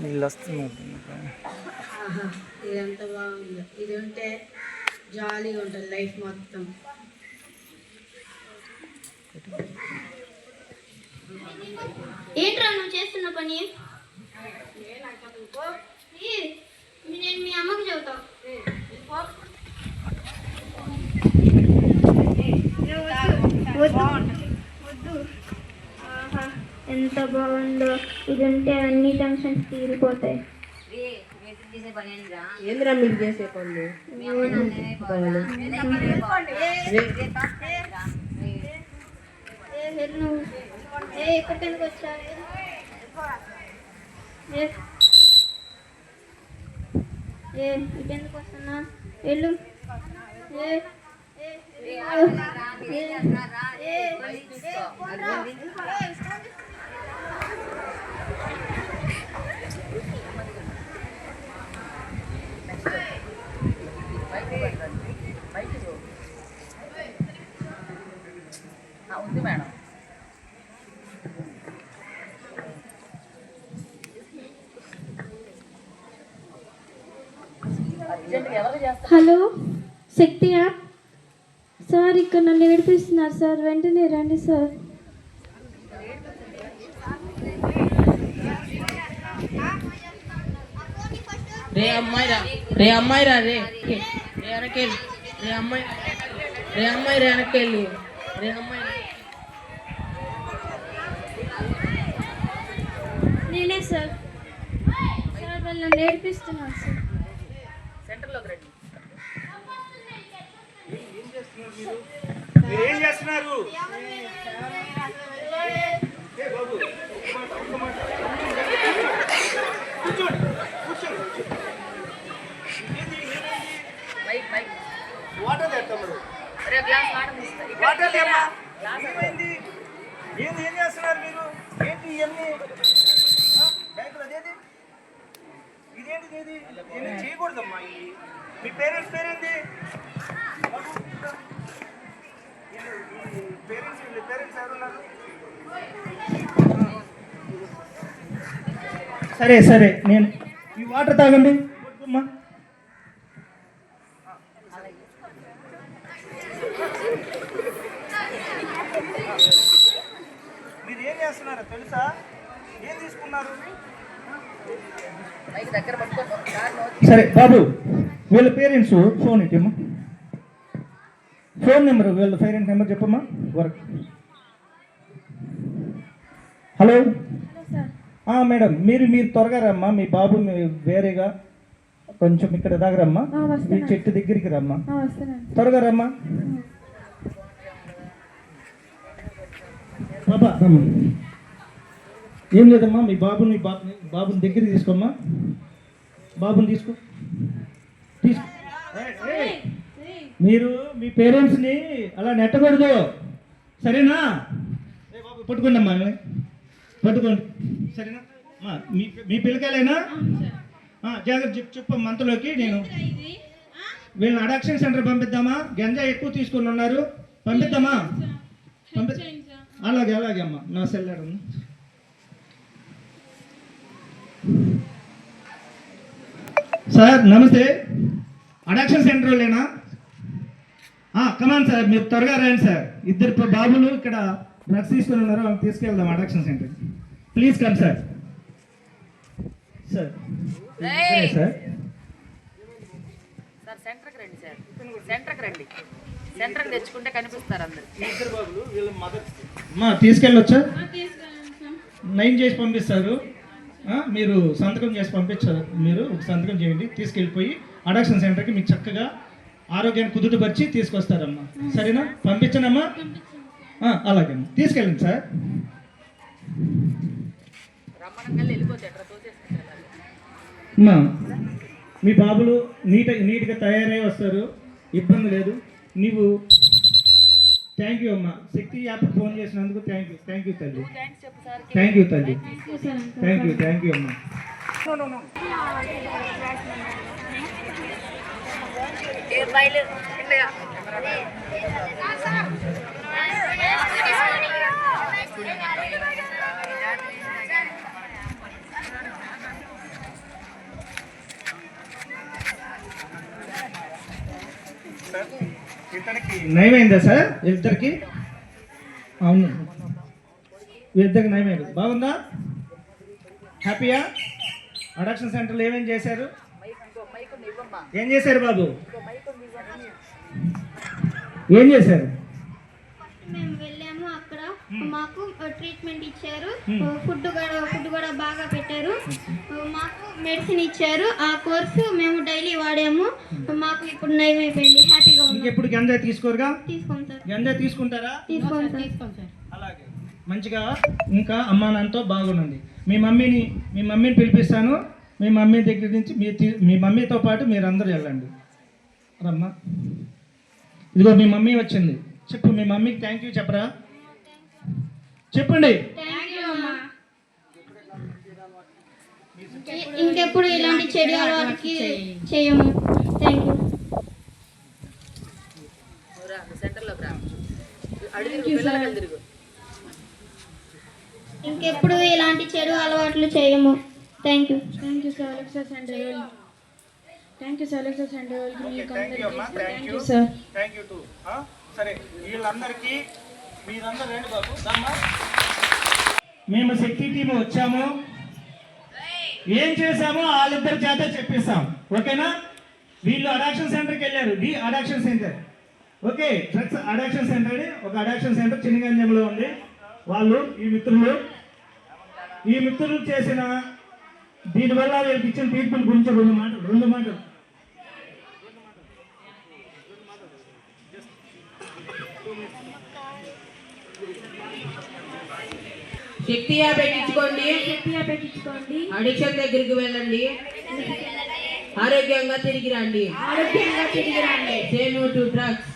నీళ్ళు వస్తున్నారు. ఇది ఎంత బాగుంది. ఇది ఉంటే జాలీగా ఉంటుంది లైఫ్ మొత్తం. ఏంట్రా నువ్వు చేస్తున్న పని? నేను మీ అమ్మకి చెబుతా. వద్దు. ఎంత బాగుందో. ఇది ఉంటే అన్ని టెన్షన్స్ తీరిపోతాయి. ఏంద్రా మీరు చేసే పనులు? ఎక్కడికి వచ్చారు? ఇటెందుకు వస్తున్నా? వెళ్ళు. ఉంది మేడం. హలో, శక్తి యాప్ సార్. ఇక్కడ నన్ను ఏడిపిస్తున్నారు సార్. వెంటనే రండి సార్. రే అమ్మాయి రా, రే అమ్మాయి రా, రే వెనకెళ్ళి, రే అమ్మాయి, రే అమ్మాయి రే వెనకెళ్ళి, రే అమ్మాయి. నేనే సార్. సార్ వాళ్ళు నన్ను ఏడిపిస్తున్నారు సార్. సెంటర్లోకి రండి. ఏం చేస్తున్నారు? వాటర్ తెస్తాడు. వాటర్ ఏమైంది? ఏం చేస్తున్నారు మీరు? ఏంటి ఇవన్నీ బ్యాగులు? అదేది ఇదేంటిది? ఇది నేను చేయకూడదమ్మా. ఇది మీ పేరెంట్స్ పేరేంటి? పేరెంట్స్ ఎవరున్నారు? సరే సరే, నేను ఈ వాటర్ తాగండి. అమ్మా మీరు ఏం చేస్తున్నారో తెలుసా? ఏం తీసుకున్నారు? సరే బాబు, వీళ్ళ పేరెంట్స్ ఫోన్ ఇట్టమ్మా. ఫోన్ నెంబర్, వీళ్ళ పేరెంట్ నెంబర్ చెప్పమ్మా. వర్క్. హలో మేడం, మీరు త్వరగా రమ్మా. మీ బాబు వేరేగా కొంచెం ఇక్కడ దాకా రమ్మా. మీ చెట్టు దగ్గరికి రమ్మా. త్వరగా రమ్మా బాబా, రమ్మా. ఏం లేదమ్మా, మీ బాబుని దగ్గరికి తీసుకోమ్మా. బాబుని తీసుకో. మీరు మీ పేరెంట్స్ని అలా నెట్టకూడదు, సరేనా? పట్టుకోండి అమ్మా, పట్టుకోండి, సరేనా? మీ పిల్లకాయలేనా? జాగ్రత్త చెప్పు మంతలోకి. నేను వీళ్ళని అడాక్షన్ సెంటర్ పంపిద్దామా? గంజా ఎక్కువ తీసుకుని ఉన్నారు, పంపిద్దామా? అలాగే అలాగే అమ్మా. నా సెల్లర్ సార్, నమస్తే. అడాక్షన్ సెంటర్ వాళ్ళేనా? కమాన్ సార్, మీరు త్వరగా రండి సార్. ఇద్దరు బాబులు ఇక్కడ డ్రగ్స్ తీసుకుని ఉన్నారు, వాళ్ళని తీసుకెళ్దాం addiction centre. Please come sir. Sir sir సెంటర్కి రండి సార్. సెంటర్కి రండి. సెంటర్కి తెచ్చుకుంటే కనిపిస్తారు అందరు. ఇద్దరు బాబులు, వీళ్ళ మదర్. తీసుకెళ్ళొచ్చా? 9 చేసి పంపిస్తారు. మీరు సంతకం చేసి పంపించారు. మీరు ఒక సంతకం చేయండి, తీసుకెళ్ళిపోయి అడాక్షన్ సెంటర్కి మీకు చక్కగా ఆరోగ్యాన్ని కుదుటపరిచి తీసుకొస్తారమ్మా. సరేనా? పంపించనమ్మా. అలాగే తీసుకెళ్ళండి సార్. అమ్మా, మీ బాబులు నీట్గా తయారై వస్తారు, ఇబ్బంది లేదు. నీవు థ్యాంక్ యూ అమ్మా. శక్తి యాప్ ఫోన్ చేసినందుకు థ్యాంక్ యూ తల్లి. థ్యాంక్ యూ తల్లి. థ్యాంక్ యూ అమ్మా. ఇతనికి నయమైందా సార్ ఇద్దరికి? అవును, ఇద్దరికి నయమైంది. బాగుందా? హ్యాపీయా? అడాక్షన్ సెంటర్లో ఏమేం చేశారు? ఏం చేశారు బాబు? ఏం చేశారు? మేము వెళ్ళాము, అక్కడ మాకు ట్రీట్మెంట్ ఇచ్చారు, ఫుడ్ కూడా బాగా పెట్టారు, మాకు మెడిసిన్ ఇచ్చారు. ఆ కోర్సు మేము డైలీ వాడాము, మాకు ఇప్పుడు నయం అయిపోయింది, హ్యాపీగా ఉంది. ఇంకెప్పుడు గంజాయి తీసుకోరుగా? తీసుకోండి సార్. గంజాయి తీసుకుంటారా? తీసుకోండి సార్. అలాగే మంచిగా ఇంకా అమ్మా నాన్నతో బాగుండండి. మీ మమ్మీని పిలిపిస్తాను. మీ మమ్మీ దగ్గర నుంచి మీ మమ్మీతో పాటు మీరందరూ వెళ్ళండి. రమ్మా, ఇదిగో మీ మమ్మీ వచ్చింది. చెప్పు, మీ మమ్మీకి థ్యాంక్ యూ చెప్పరా? చెప్పండి. ఇంకెప్పుడు ఇలాంటి చెడు అలవాటుకి చేయము. Thank you. ఇంకెప్పుడు ఇలాంటి చెడు అలవాట్లు చేయము. Thank you. Thank you sir, Alexa centre. Thank you sir, Alexa centre. Thank you sir. Thank you to. సరే, వీళ్ళందరికీ మీరందరూ రండి బాబు. దమ్మా, మేము శక్తి టీం వచ్చాము. ఏం చేశామో వాళ్ళిద్దరి చేత చెప్పిస్తాం. ఓకేనా? వీళ్ళు అడాక్షన్ సెంటర్కి వెళ్ళారు. The addiction centre. Okay, drugs addiction centre అని ఒక అడాక్షన్ సెంటర్ చిన్నగంజంలో ఉంది. వాళ్ళు ఈ మిత్రులు చేసిన దీనివల్ల వీళ్ళకి ఇచ్చిన ట్రీట్మెంట్ గురించి రెండు మాటలు. శక్తి యాప్ పెట్టించుకోండి. అడిక్షన్ దగ్గరికి వెళ్ళండి. ఆరోగ్యంగా తిరిగి రండి. Say no to drugs.